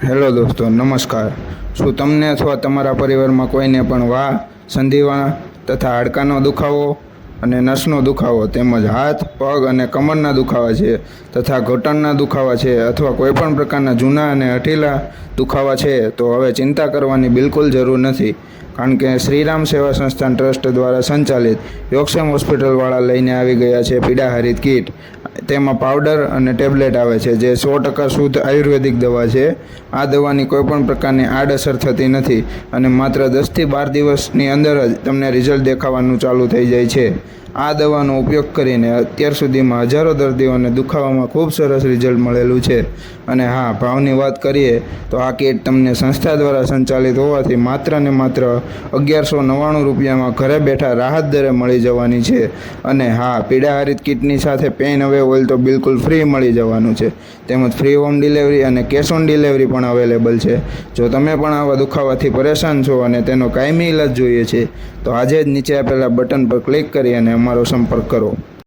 Hello દોસ્તો, નમસ્કાર। શું તમને અથવા તમારા પરિવારમાં કોઈને પણ વાહ, સંધિવા તથા હાડકાનો દુખાવો અને નસનો દુખાવો તેમજ હાથ, પગ અને કમરના દુખાવા છે તથા ઘૂંટણના દુખાવા છે અથવા કોઈપણ પ્રકારના જૂના અને હઠીલા દુખાવા છે તો હવે ચિંતા કરવાની બિલકુલ જરૂર નથી, કારણ કે શ્રીરામ સેવા સંસ્થાન ટ્રસ્ટ દ્વારા સંચાલિત યોગક્ષેમ હોસ્પિટલવાળા લઈને આવી ગયા છે પીડાહારિત કીટ। તેમાં પાવડર અને ટેબ્લેટ આવે છે જે 100% શુદ્ધ આયુર્વેદિક દવા છે। આ દવાની કોઈપણ પ્રકારની આડઅસર થતી નથી અને માત્ર 10થી 12 દિવસની અંદર જ તમને રિઝલ્ટ દેખાવાનું ચાલુ થઈ જાય છે। આ દવાનો ઉપયોગ કરીને અત્યાર સુધીમાં હજારો દર્દીઓને દુખાવામાં ખૂબ સરસ રિઝલ્ટ મળેલું છે। અને હા, ભાવની વાત કરીએ તો આ કીટ તમને સંસ્થા દ્વારા સંચાલિત હોવાથી માત્ર ને માત્ર 1199 રૂપિયામાં ઘરે બેઠા રાહત દરે મળી જવાની છે। અને હા, પીડાહારિત કીટની સાથે પેઇન અવે ઓઇલ તો બિલકુલ ફ્રી મળી જવાનું છે, તેમજ ફ્રી હોમ ડિલિવરી અને કેશ ઓન ડિલિવરી પણ અવેલેબલ છે। જો તમે પણ આવા દુખાવાથી પરેશાન છો અને તેનો કાયમી ઇલાજ જોઈએ છે તો આજે જ નીચે આપેલા બટન પર ક્લિક કરી અને અમારો સંપર્ક કરો।